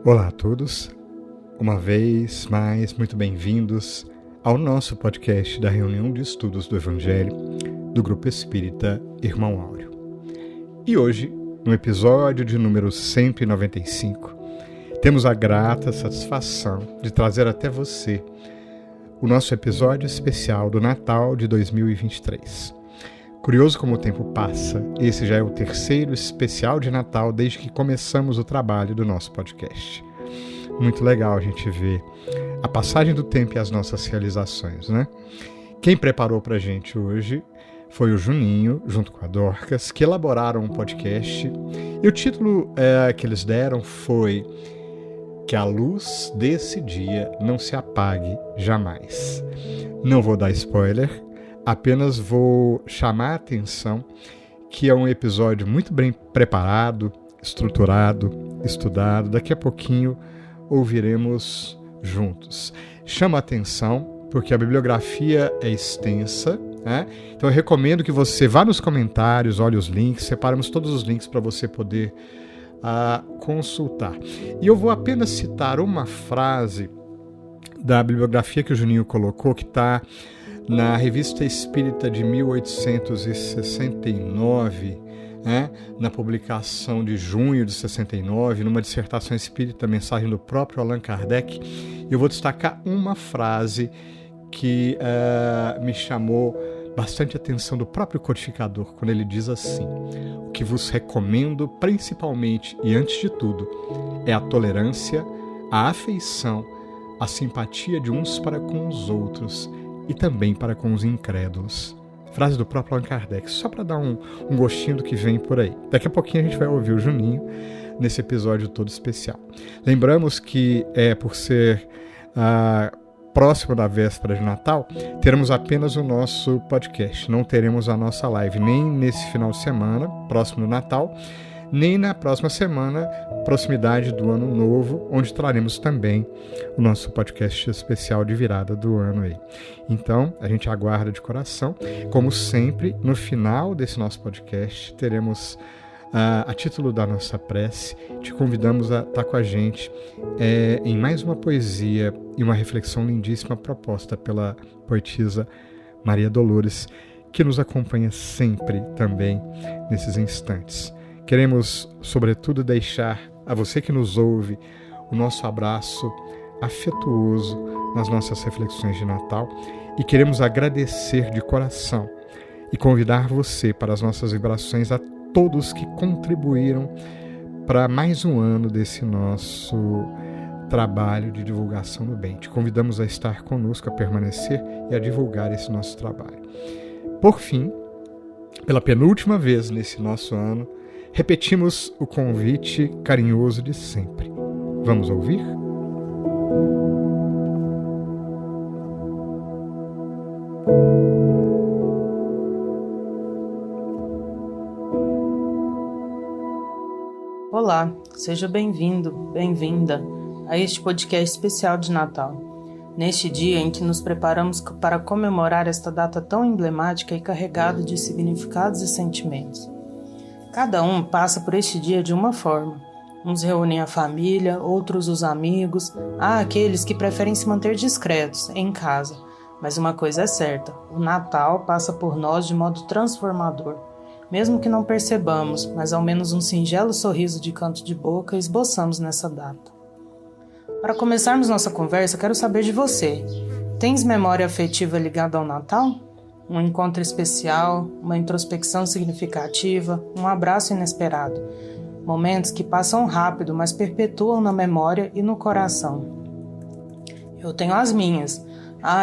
Olá a todos, uma vez mais muito bem-vindos ao nosso podcast da reunião de estudos do Evangelho do Grupo Espírita Irmão Áureo. E hoje, no episódio de número 195, temos a grata satisfação de trazer até você o nosso episódio especial do Natal de 2023. Curioso como o tempo passa, esse já é o terceiro especial de Natal desde que começamos o trabalho do nosso podcast. Muito legal a gente ver a passagem do tempo e as nossas realizações, né? Quem preparou pra gente hoje foi o Juninho, junto com a Dorcas, que elaboraram um podcast. E o título que eles deram foi Que a luz desse dia não se apague jamais. Não vou dar spoiler, apenas vou chamar a atenção que é um episódio muito bem preparado, estruturado, estudado. Daqui a pouquinho ouviremos juntos. Chama a atenção porque a bibliografia é extensa, né? Então eu recomendo que você vá nos comentários, olhe os links, separamos todos os links para você poder consultar. E eu vou apenas citar uma frase da bibliografia que o Juninho colocou, que está na Revista Espírita de 1869, na publicação de junho de 69, numa dissertação espírita, mensagem do próprio Allan Kardec. Eu vou destacar uma frase que me chamou bastante atenção do próprio codificador, quando ele diz assim: o que vos recomendo principalmente e antes de tudo é a tolerância, a afeição, a simpatia de uns para com os outros e também para com os incrédulos. Frase do próprio Allan Kardec, só para dar um gostinho do que vem por aí. Daqui a pouquinho a gente vai ouvir o Juninho nesse episódio todo especial. Lembramos que, por ser próximo da véspera de Natal, teremos apenas o nosso podcast. Não teremos a nossa live nem nesse final de semana, próximo do Natal, nem na próxima semana, proximidade do Ano Novo, onde traremos também o nosso podcast especial de virada do ano aí. Então, a gente aguarda de coração. Como sempre, no final desse nosso podcast, teremos, a título da nossa prece, te convidamos a estar com a gente em mais uma poesia e uma reflexão lindíssima proposta pela poetisa Maria Dolores, que nos acompanha sempre também nesses instantes. Queremos, sobretudo, deixar a você que nos ouve o nosso abraço afetuoso nas nossas reflexões de Natal e queremos agradecer de coração e convidar você para as nossas vibrações a todos que contribuíram para mais um ano desse nosso trabalho de divulgação do bem. Te convidamos a estar conosco, a permanecer e a divulgar esse nosso trabalho. Por fim, pela penúltima vez nesse nosso ano, repetimos o convite carinhoso de sempre. Vamos ouvir? Olá, seja bem-vindo, bem-vinda a este podcast especial de Natal. Neste dia em que nos preparamos para comemorar esta data tão emblemática e carregada de significados e sentimentos. Cada um passa por este dia de uma forma. Uns reúnem a família, outros os amigos. Há aqueles que preferem se manter discretos, em casa. Mas uma coisa é certa, o Natal passa por nós de modo transformador. Mesmo que não percebamos, mas ao menos um singelo sorriso de canto de boca esboçamos nessa data. Para começarmos nossa conversa, quero saber de você. Tens memória afetiva ligada ao Natal? Um encontro especial, uma introspecção significativa, um abraço inesperado. Momentos que passam rápido, mas perpetuam na memória e no coração. Eu tenho as minhas.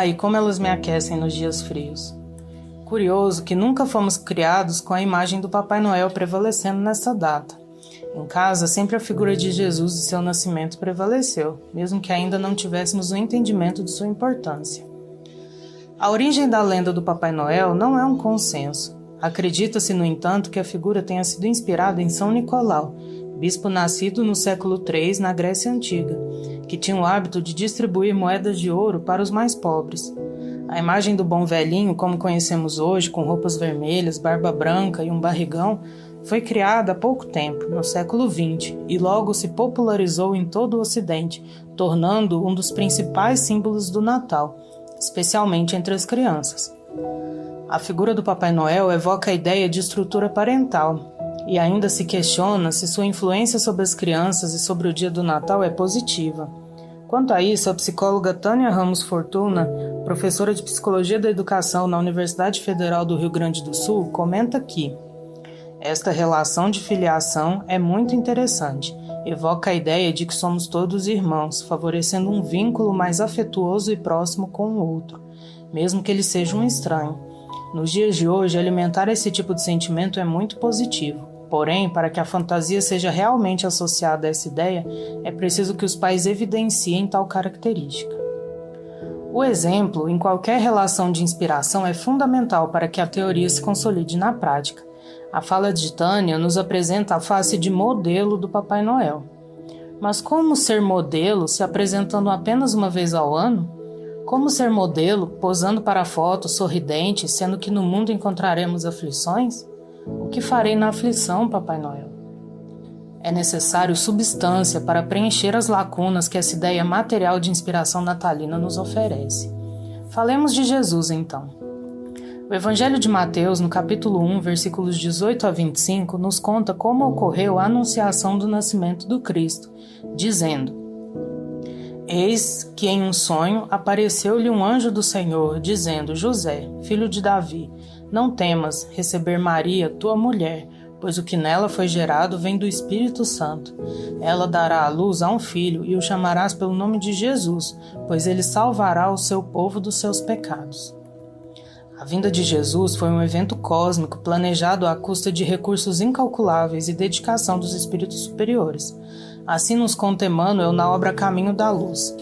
E como elas me aquecem nos dias frios. Curioso que nunca fomos criados com a imagem do Papai Noel prevalecendo nessa data. Em casa, sempre a figura de Jesus e seu nascimento prevaleceu, mesmo que ainda não tivéssemos o entendimento de sua importância. A origem da lenda do Papai Noel não é um consenso. Acredita-se, no entanto, que a figura tenha sido inspirada em São Nicolau, bispo nascido no século III na Grécia Antiga, que tinha o hábito de distribuir moedas de ouro para os mais pobres. A imagem do bom velhinho, como conhecemos hoje, com roupas vermelhas, barba branca e um barrigão, foi criada há pouco tempo, no século XX, e logo se popularizou em todo o Ocidente, tornando um dos principais símbolos do Natal, especialmente entre as crianças. A figura do Papai Noel evoca a ideia de estrutura parental, e ainda se questiona se sua influência sobre as crianças e sobre o dia do Natal é positiva. Quanto a isso, a psicóloga Tânia Ramos Fortuna, professora de Psicologia da Educação na Universidade Federal do Rio Grande do Sul, comenta que esta relação de filiação é muito interessante, evoca a ideia de que somos todos irmãos, favorecendo um vínculo mais afetuoso e próximo com o outro, mesmo que ele seja um estranho. Nos dias de hoje, alimentar esse tipo de sentimento é muito positivo. Porém, para que a fantasia seja realmente associada a essa ideia, é preciso que os pais evidenciem tal característica. O exemplo, em qualquer relação de inspiração, é fundamental para que a teoria se consolide na prática. A fala de Tânia nos apresenta a face de modelo do Papai Noel. Mas como ser modelo se apresentando apenas uma vez ao ano? Como ser modelo, posando para a foto, sorridente, sendo que no mundo encontraremos aflições? O que farei na aflição, Papai Noel? É necessário substância para preencher as lacunas que essa ideia material de inspiração natalina nos oferece. Falemos de Jesus, então. O Evangelho de Mateus, no capítulo 1, versículos 18 a 25, nos conta como ocorreu a anunciação do nascimento do Cristo, dizendo: Eis que em um sonho apareceu-lhe um anjo do Senhor, dizendo: José, filho de Davi, não temas receber Maria, tua mulher, pois o que nela foi gerado vem do Espírito Santo. Ela dará à luz a um filho e o chamarás pelo nome de Jesus, pois ele salvará o seu povo dos seus pecados. A vinda de Jesus foi um evento cósmico planejado à custa de recursos incalculáveis e dedicação dos espíritos superiores. Assim nos conta Emmanuel na obra Caminho da Luz.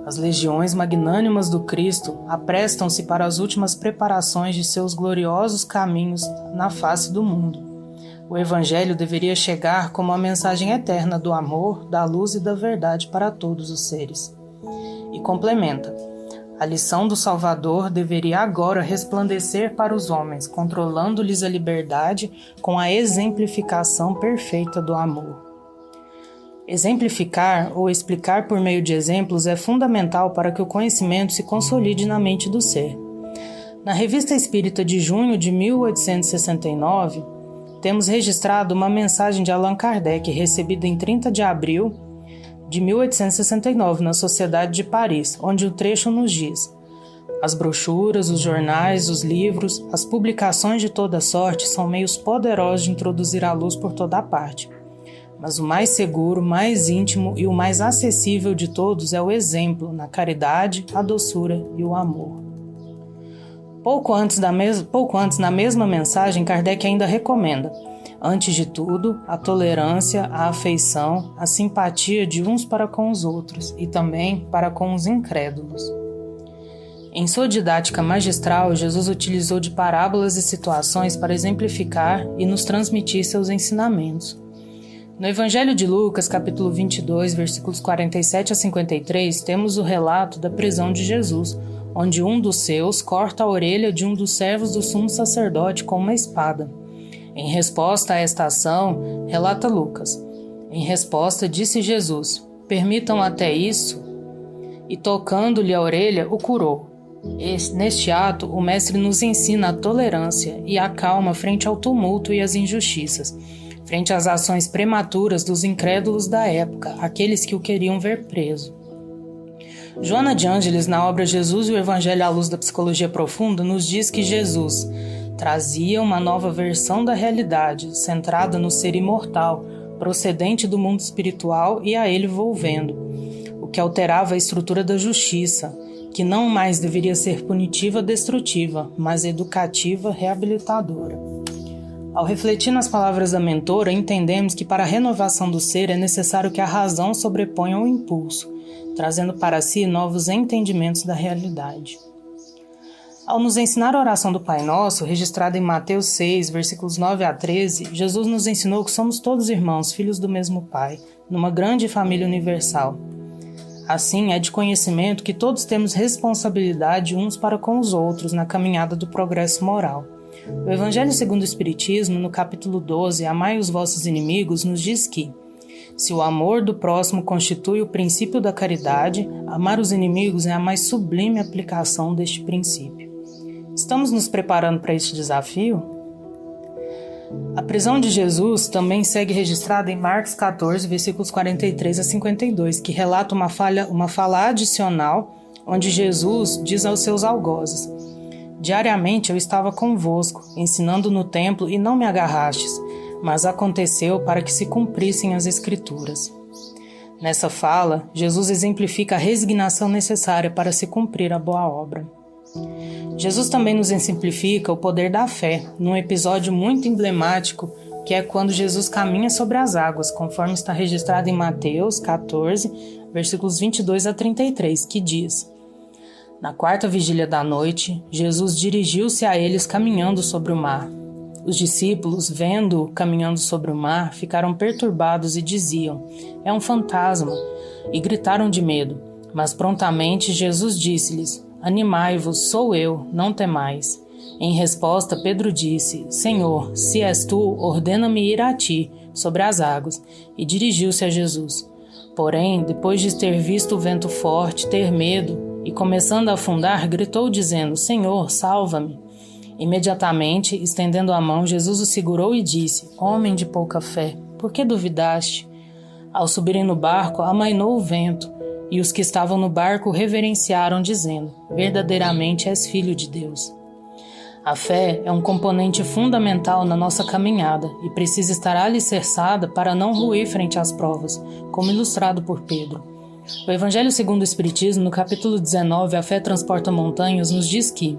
As legiões magnânimas do Cristo aprestam-se para as últimas preparações de seus gloriosos caminhos na face do mundo. O Evangelho deveria chegar como a mensagem eterna do amor, da luz e da verdade para todos os seres. E complementa: a lição do Salvador deveria agora resplandecer para os homens, controlando-lhes a liberdade com a exemplificação perfeita do amor. Exemplificar ou explicar por meio de exemplos é fundamental para que o conhecimento se consolide na mente do ser. Na Revista Espírita de junho de 1869, temos registrado uma mensagem de Allan Kardec recebida em 30 de abril de 1869 na Sociedade de Paris, onde o trecho nos diz: as brochuras, os jornais, os livros, as publicações de toda sorte são meios poderosos de introduzir a luz por toda a parte. Mas o mais seguro, mais íntimo e o mais acessível de todos é o exemplo, na caridade, a doçura e o amor. Pouco antes, na mesma mensagem, Kardec ainda recomenda, antes de tudo, a tolerância, a afeição, a simpatia de uns para com os outros e também para com os incrédulos. Em sua didática magistral, Jesus utilizou de parábolas e situações para exemplificar e nos transmitir seus ensinamentos. No Evangelho de Lucas, capítulo 22, versículos 47 a 53, temos o relato da prisão de Jesus, onde um dos seus corta a orelha de um dos servos do sumo sacerdote com uma espada. Em resposta a esta ação, relata Lucas: em resposta, disse Jesus: permitam até isso, e tocando-lhe a orelha, o curou. Neste ato, o Mestre nos ensina a tolerância e a calma frente ao tumulto e às injustiças, frente às ações prematuras dos incrédulos da época, aqueles que o queriam ver preso. Joana de Ângeles, na obra Jesus e o Evangelho à Luz da Psicologia Profunda, nos diz que Jesus trazia uma nova versão da realidade, centrada no ser imortal, procedente do mundo espiritual e a ele volvendo, o que alterava a estrutura da justiça, que não mais deveria ser punitiva destrutiva, mas educativa reabilitadora. Ao refletir nas palavras da mentora, entendemos que para a renovação do ser é necessário que a razão sobreponha o impulso, trazendo para si novos entendimentos da realidade. Ao nos ensinar a oração do Pai Nosso, registrada em Mateus 6, versículos 9 a 13, Jesus nos ensinou que somos todos irmãos, filhos do mesmo Pai, numa grande família universal. Assim, é de conhecimento que todos temos responsabilidade uns para com os outros na caminhada do progresso moral. O Evangelho segundo o Espiritismo, no capítulo 12, Amai os vossos inimigos, nos diz que, se o amor do próximo constitui o princípio da caridade, amar os inimigos é a mais sublime aplicação deste princípio. Estamos nos preparando para este desafio? A prisão de Jesus também segue registrada em Marcos 14, versículos 43 a 52, que relata uma fala adicional, onde Jesus diz aos seus algozes: diariamente eu estava convosco, ensinando no templo e não me agarrastes, mas aconteceu para que se cumprissem as Escrituras. Nessa fala, Jesus exemplifica a resignação necessária para se cumprir a boa obra. Jesus também nos exemplifica o poder da fé, num episódio muito emblemático, que é quando Jesus caminha sobre as águas, conforme está registrado em Mateus 14, versículos 22 a 33, que diz: na quarta vigília da noite, Jesus dirigiu-se a eles caminhando sobre o mar. Os discípulos, vendo-o caminhando sobre o mar, ficaram perturbados e diziam: é um fantasma, e gritaram de medo. Mas prontamente Jesus disse-lhes: animai-vos, sou eu, não temais. Em resposta, Pedro disse: Senhor, se és tu, ordena-me ir a ti, sobre as águas. E dirigiu-se a Jesus. Porém, depois de ter visto o vento forte, ter medo, e começando a afundar, gritou dizendo: Senhor, salva-me. Imediatamente, estendendo a mão, Jesus o segurou e disse: homem de pouca fé, por que duvidaste? Ao subirem no barco, amainou o vento, e os que estavam no barco reverenciaram, dizendo: verdadeiramente és filho de Deus. A fé é um componente fundamental na nossa caminhada e precisa estar alicerçada para não ruir frente às provas, como ilustrado por Pedro. O Evangelho segundo o Espiritismo, no capítulo 19, A Fé Transporta Montanhas, nos diz que,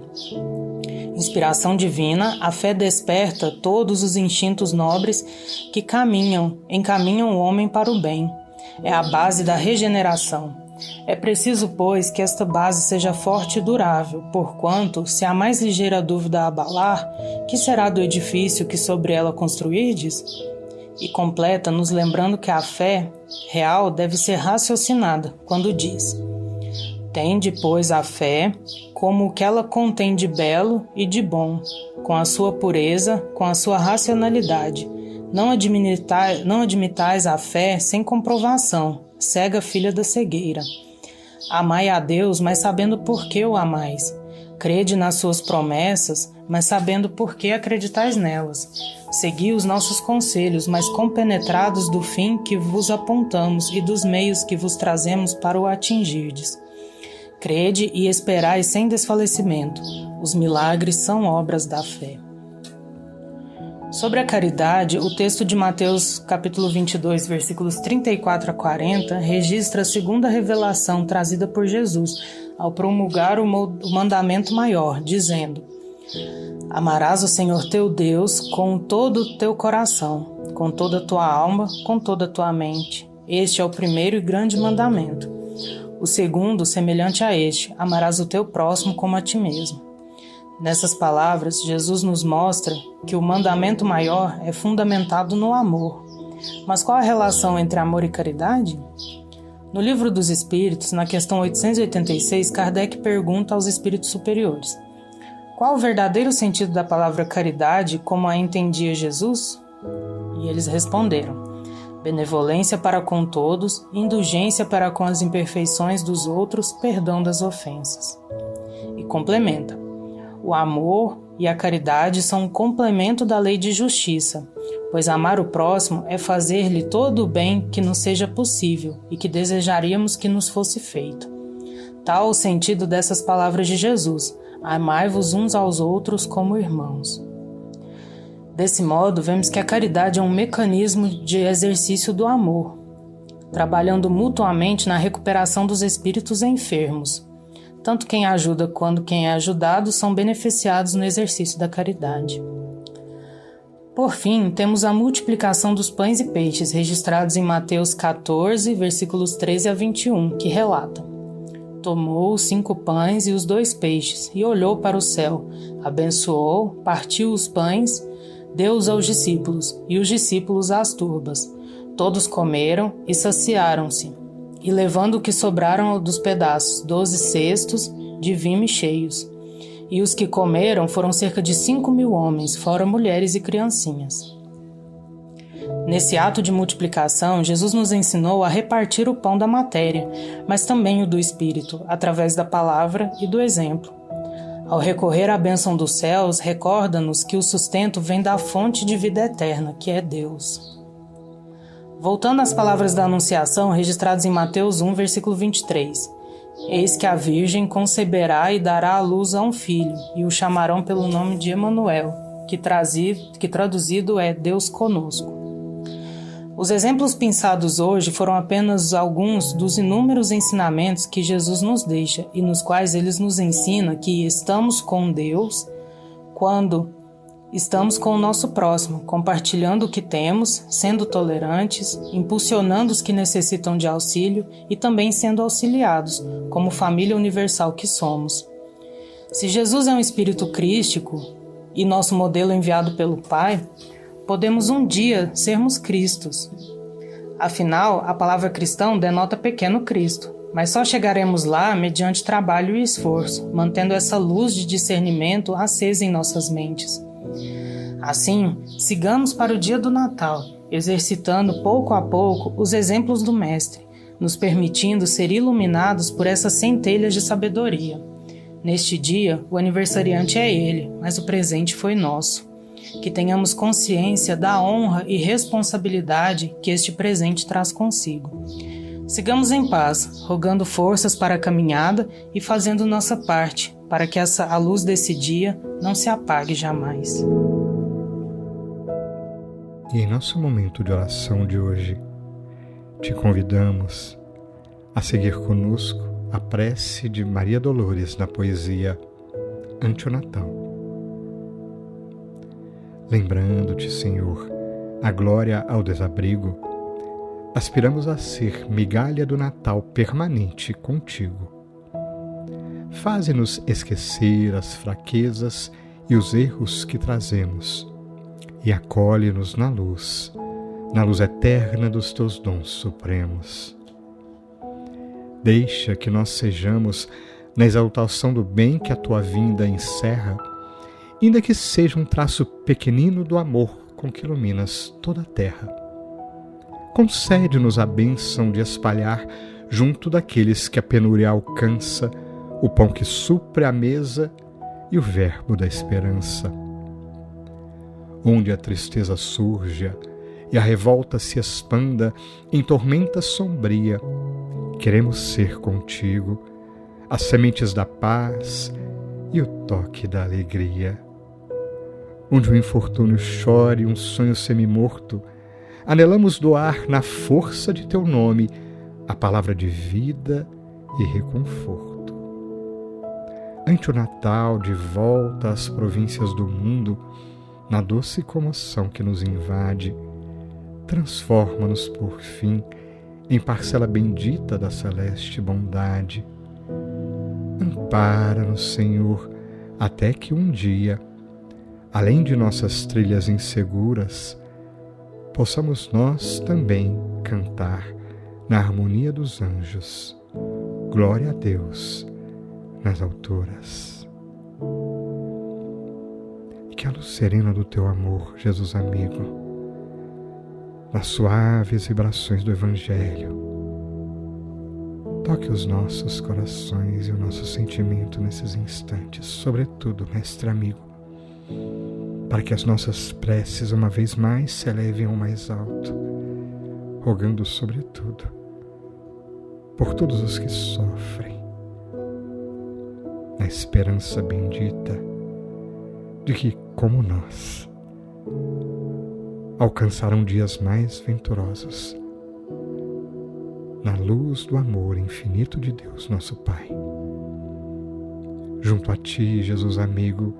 inspiração divina, a fé desperta todos os instintos nobres que encaminham o homem para o bem. É a base da regeneração. É preciso, pois, que esta base seja forte e durável, porquanto, se a mais ligeira dúvida a abalar, que será do edifício que sobre ela construirdes? E completa nos lembrando que a fé real deve ser raciocinada, quando diz: tende, pois, a fé como o que ela contém de belo e de bom, com a sua pureza, com a sua racionalidade. Não admitais a fé sem comprovação, cega filha da cegueira. Amai a Deus, mas sabendo por que o amais. Crede nas suas promessas, mas sabendo por que acreditais nelas. Segui os nossos conselhos, mas compenetrados do fim que vos apontamos e dos meios que vos trazemos para o atingirdes. Crede e esperai sem desfalecimento. Os milagres são obras da fé. Sobre a caridade, o texto de Mateus capítulo 22, versículos 34 a 40, registra a segunda revelação trazida por Jesus ao promulgar o mandamento maior, dizendo: amarás o Senhor teu Deus com todo o teu coração, com toda a tua alma, com toda a tua mente. Este é o primeiro e grande mandamento. O segundo, semelhante a este: amarás o teu próximo como a ti mesmo. Nessas palavras, Jesus nos mostra que o mandamento maior é fundamentado no amor. Mas qual a relação entre amor e caridade? No Livro dos Espíritos, na questão 886, Kardec pergunta aos espíritos superiores: qual o verdadeiro sentido da palavra caridade como a entendia Jesus? E eles responderam: benevolência para com todos, indulgência para com as imperfeições dos outros, perdão das ofensas. E complementa: o amor e a caridade são um complemento da lei de justiça, pois amar o próximo é fazer-lhe todo o bem que nos seja possível e que desejaríamos que nos fosse feito. Tal o sentido dessas palavras de Jesus: amai-vos uns aos outros como irmãos. Desse modo, vemos que a caridade é um mecanismo de exercício do amor, trabalhando mutuamente na recuperação dos espíritos enfermos. Tanto quem ajuda quanto quem é ajudado são beneficiados no exercício da caridade. Por fim, temos a multiplicação dos pães e peixes, registrados em Mateus 14, versículos 13 a 21, que relata: tomou os 5 pães e os 2 peixes, e olhou para o céu, abençoou, partiu os pães, deu-os aos discípulos, e os discípulos às turbas. Todos comeram e saciaram-se. e levando o que sobraram dos pedaços, 12 cestos de vime cheios. E os que comeram foram cerca de 5.000 homens, fora mulheres e criancinhas. Nesse ato de multiplicação, Jesus nos ensinou a repartir o pão da matéria, mas também o do Espírito, através da palavra e do exemplo. Ao recorrer à bênção dos céus, recorda-nos que o sustento vem da fonte de vida eterna, que é Deus. Voltando às palavras da Anunciação, registradas em Mateus 1, versículo 23. Eis que a Virgem conceberá e dará à luz a um filho, e o chamarão pelo nome de Emanuel, que traduzido é Deus conosco. Os exemplos pensados hoje foram apenas alguns dos inúmeros ensinamentos que Jesus nos deixa e nos quais ele nos ensina que estamos com Deus quando estamos com o nosso próximo, compartilhando o que temos, sendo tolerantes, impulsionando os que necessitam de auxílio e também sendo auxiliados, como família universal que somos. Se Jesus é um espírito crístico e nosso modelo enviado pelo Pai, podemos um dia sermos Cristos. Afinal, a palavra cristão denota pequeno Cristo, mas só chegaremos lá mediante trabalho e esforço, mantendo essa luz de discernimento acesa em nossas mentes. Assim, sigamos para o dia do Natal, exercitando pouco a pouco os exemplos do Mestre, nos permitindo ser iluminados por essas centelhas de sabedoria. Neste dia, o aniversariante é ele, mas o presente foi nosso. Que tenhamos consciência da honra e responsabilidade que este presente traz consigo. Sigamos em paz, rogando forças para a caminhada e fazendo nossa parte, para que a luz desse dia não se apague jamais. E em nosso momento de oração de hoje, te convidamos a seguir conosco a prece de Maria Dolores na poesia Ante o Natal. Lembrando-te, Senhor, a glória ao desabrigo, aspiramos a ser migalha do Natal permanente contigo. Faze-nos esquecer as fraquezas e os erros que trazemos, e acolhe-nos na luz eterna dos teus dons supremos. Deixa que nós sejamos, na exaltação do bem que a tua vinda encerra, ainda que seja um traço pequenino do amor com que iluminas toda a terra. Concede-nos a bênção de espalhar, junto daqueles que a penúria alcança, o pão que supre a mesa e o verbo da esperança. Onde a tristeza surja e a revolta se expanda em tormenta sombria, queremos ser contigo as sementes da paz e o toque da alegria. Onde o infortúnio chore um sonho semimorto, anelamos doar na força de teu nome a palavra de vida e reconforto. Ante o Natal, de volta às províncias do mundo, na doce comoção que nos invade, transforma-nos por fim em parcela bendita da celeste bondade. Ampara-nos, Senhor, até que um dia, além de nossas trilhas inseguras, possamos nós também cantar na harmonia dos anjos. Glória a Deus nas alturas. Que a luz serena do teu amor, Jesus amigo, nas suaves vibrações do Evangelho, toque os nossos corações e o nosso sentimento nesses instantes, sobretudo, Mestre amigo, para que as nossas preces uma vez mais se elevem ao mais alto, rogando sobretudo por todos os que sofrem, na esperança bendita de que, como nós, alcançarão dias mais venturosos, na luz do amor infinito de Deus, nosso Pai. Junto a ti, Jesus amigo,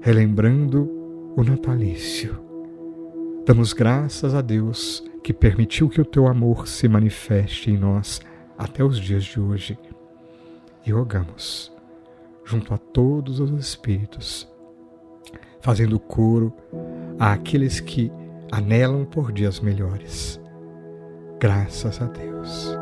relembrando o natalício, damos graças a Deus que permitiu que o teu amor se manifeste em nós até os dias de hoje, e rogamos, junto a todos os espíritos, fazendo coro àqueles que anelam por dias melhores. Graças a Deus.